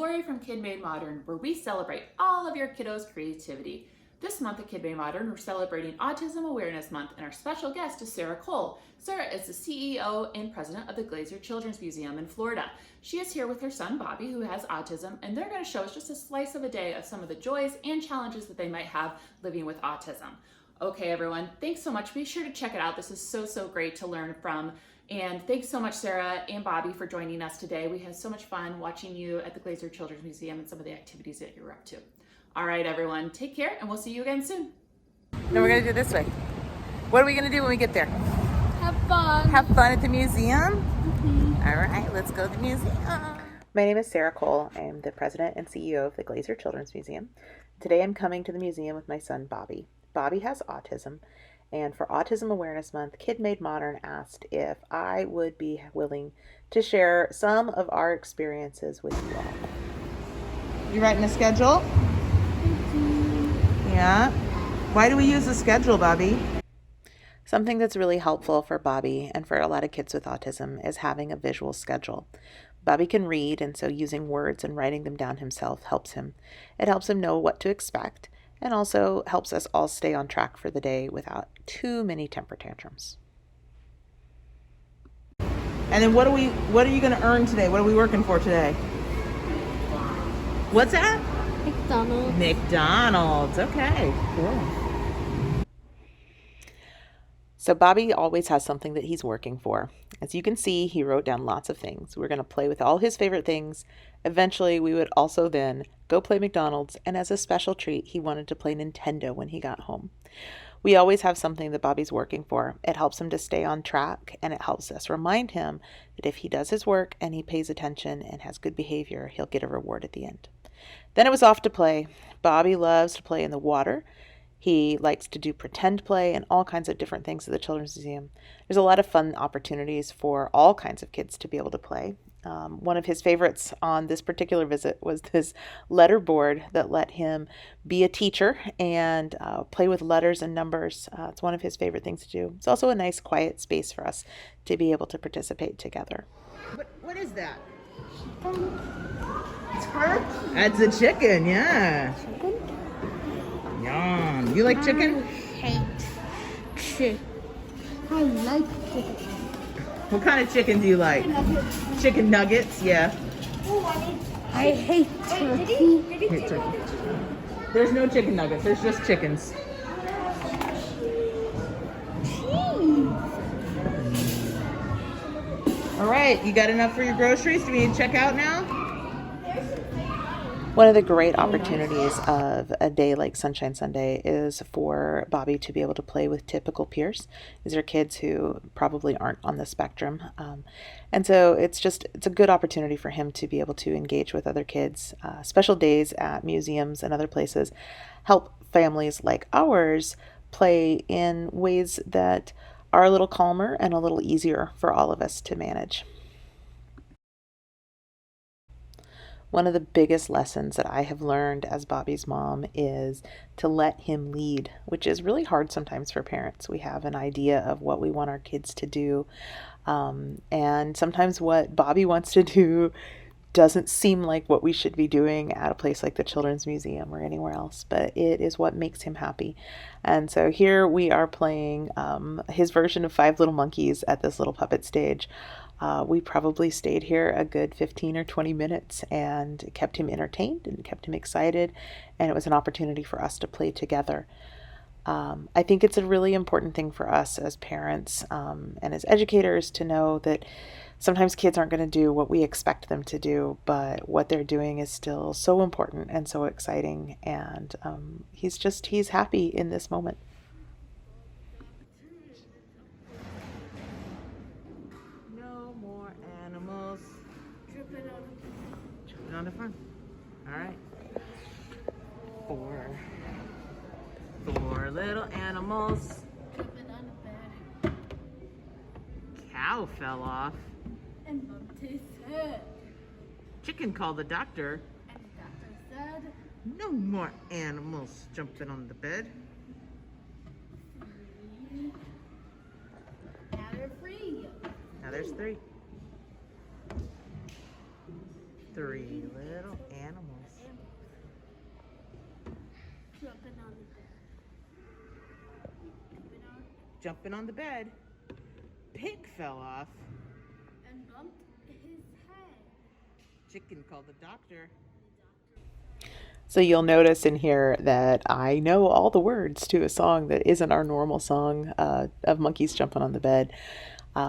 Laurie from KidMadeModern, where we celebrate all of your kiddos' creativity. This month at KidMadeModern, we're celebrating Autism Awareness Month, and our special guest is Sarah Cole. Sarah is the CEO and president of the Glazer Children's Museum in Florida. She is here with her son Bobby, who has autism, and they're going to show us just a slice of a day of some of the joys and challenges that they might have living with autism. Okay, everyone, thanks so much. Be sure to check it out. This is so great to learn from. And thanks so much, Sarah and Bobby, for joining us today. We had so much fun watching you at the Glazer Children's Museum and some of the activities that you're up to. All right, everyone, take care, and we'll see you again soon. Now we're gonna do it this way. What are we gonna do when we get there? Have fun. Have fun at the museum? All right, let's go to the museum. My name is Sarah Cole. I am the president and CEO of the Glazer Children's Museum. Today I'm coming to the museum with my son, Bobby. Bobby has autism, and for Autism Awareness Month, KidMadeModern asked if I would be willing to share some of our experiences with you all. You writing a schedule? Yeah. Why do we use a schedule, Bobby? Something that's really helpful for Bobby and for a lot of kids with autism is having a visual schedule. Bobby can read, and so using words and writing them down himself helps him. It helps him know what to expect, and also helps us all stay on track for the day without too many temper tantrums. And then what are you going to earn today? What are we working for today? What's that? McDonald's. McDonald's. Okay, cool. So Bobby always has something that he's working for. As you can see, he wrote down lots of things. We're going to play with all his favorite things. Eventually, we would also then go play McDonald's, and as a special treat, he wanted to play Nintendo when he got home. We always have something that Bobby's working for. It helps him to stay on track, and it helps us remind him that if he does his work and he pays attention and has good behavior, he'll get a reward at the end. Then it was off to play. Bobby loves to play in the water. He likes to do pretend play and all kinds of different things at the Children's Museum. There's a lot of fun opportunities for all kinds of kids to be able to play. One of his favorites on this particular visit was this letter board that let him be a teacher and play with letters and numbers. It's one of his favorite things to do. It's also a nice quiet space for us to be able to participate together. What is that? Turkey. That's a chicken, yeah. Chicken? Yum. You like chicken? I hate chicken. I like chicken. What kind of chicken do you like? Chicken nuggets, yeah. I hate turkey. Hate turkey. There's no chicken nuggets. There's just chickens. All right, you got enough for your groceries? Do we need to check out now? One of the great opportunities of a day like Sunshine Sunday is for Bobby to be able to play with typical peers. These are kids who probably aren't on the spectrum. And so it's a good opportunity for him to be able to engage with other kids. Special days at museums and other places help families like ours play in ways that are a little calmer and a little easier for all of us to manage. One of the biggest lessons that I have learned as Bobby's mom is to let him lead, which is really hard sometimes for parents. We have an idea of what we want our kids to do, and sometimes what Bobby wants to do doesn't seem like what we should be doing at a place like the Children's Museum or anywhere else, but it is what makes him happy. And so here we are playing his version of Five Little Monkeys at this little puppet stage. We probably stayed here a good 15 or 20 minutes and kept him entertained and kept him excited, and it was an opportunity for us to play together. I think it's a really important thing for us as parents and as educators to know that sometimes kids aren't going to do what we expect them to do, but what they're doing is still so important and so exciting, and he's happy in this moment. Tripping on the farm. All right. Four little animals. Tripping on the bed. Cow fell off. And bumped his head. Chicken called the doctor. And the doctor said, No more animals jumping on the bed. now they're free. Now there's three. Three little jumping on the bed. Pig fell off. And bumped his head. Chicken called the doctor. So you'll notice in here that I know all the words to a song that isn't our normal song of monkeys jumping on the bed.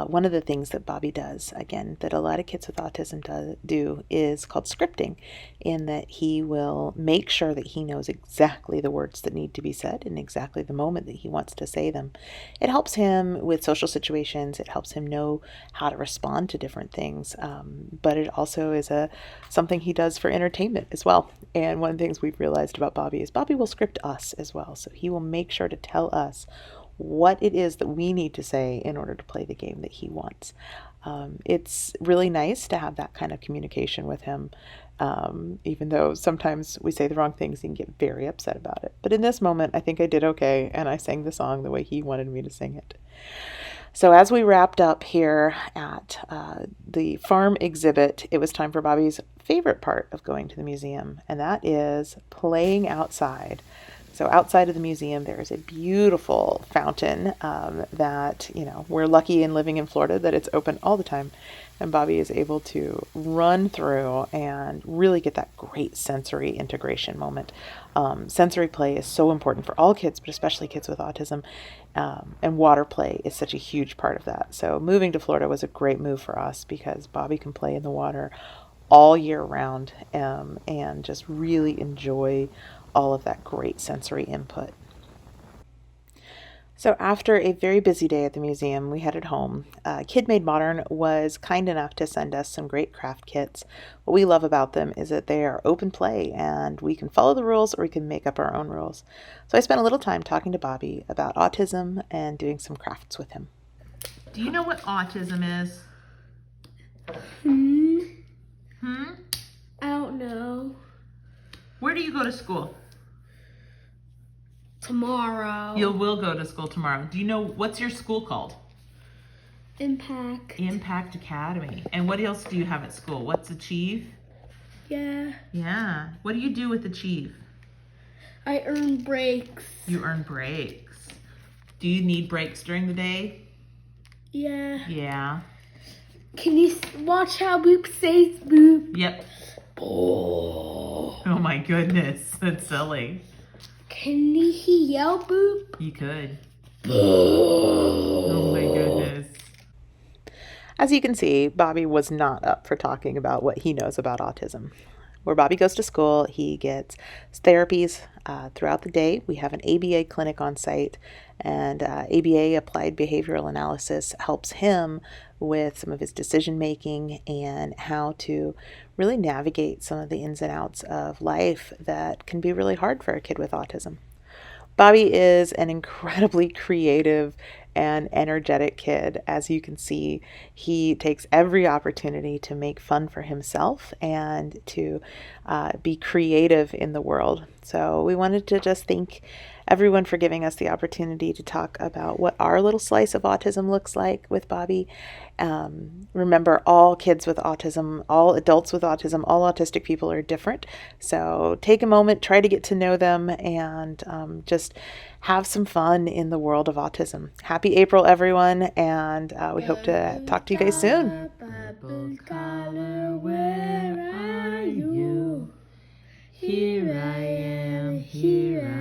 One of the things that Bobby does, again, that a lot of kids with autism do is called scripting, in that he will make sure that he knows exactly the words that need to be said in exactly the moment that he wants to say them. It helps him with social situations. It helps him know how to respond to different things, but it also is something he does for entertainment as well. And one of the things we've realized about Bobby is Bobby will script us as well. So he will make sure to tell us what it is that we need to say in order to play the game that he wants. It's really nice to have that kind of communication with him, even though sometimes we say the wrong things and get very upset about it. But in this moment, I think I did okay, and I sang the song the way he wanted me to sing it. So as we wrapped up here at the farm exhibit, it was time for Bobby's favorite part of going to the museum, and that is playing outside. So outside of the museum, there is a beautiful fountain that, we're lucky in living in Florida that it's open all the time. And Bobby is able to run through and really get that great sensory integration moment. Sensory play is so important for all kids, but especially kids with autism. And water play is such a huge part of that. So moving to Florida was a great move for us because Bobby can play in the water all year round and just really enjoy all of that great sensory input. So after a very busy day at the museum, we headed home. KidMadeModern was kind enough to send us some great craft kits. What we love about them is that they are open play and we can follow the rules or we can make up our own rules. So I spent a little time talking to Bobby about autism and doing some crafts with him. Do you know what autism is? I don't know. Where do you go to school? Tomorrow. You will go to school tomorrow. Do you know, what's your school called? Impact. Impact Academy. And what else do you have at school? What's Achieve? Yeah. Yeah. What do you do with Achieve? I earn breaks. You earn breaks. Do you need breaks during the day? Yeah. Yeah. Can you watch how Boop says Boop? Yep. Oh. Oh my goodness. That's silly. Can he yell Boop? You could. Oh my goodness. As you can see, Bobby was not up for talking about what he knows about autism. Where Bobby goes to school, he gets therapies throughout the day. We have an ABA clinic on site, and ABA, Applied Behavioral Analysis, helps him with some of his decision making and how to really navigate some of the ins and outs of life that can be really hard for a kid with autism. Bobby is an incredibly creative and energetic kid. As you can see, he takes every opportunity to make fun for himself and to be creative in the world. So we wanted to just thank everyone for giving us the opportunity to talk about what our little slice of autism looks like with Bobby. Remember, all kids with autism, all adults with autism, all autistic people are different. So take a moment, try to get to know them, and just have some fun in the world of autism. Happy April, everyone, and we hope to talk to you guys soon. Purple color, where are you? Here I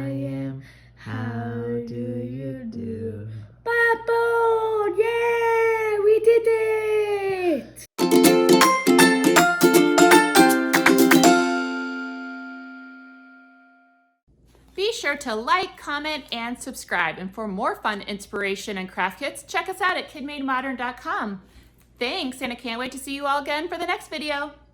am, how do you do? Bubble, yeah, we did it! Be sure to like, comment, and subscribe. And for more fun, inspiration, and craft kits, check us out at KidMadeModern.com. Thanks, and I can't wait to see you all again for the next video.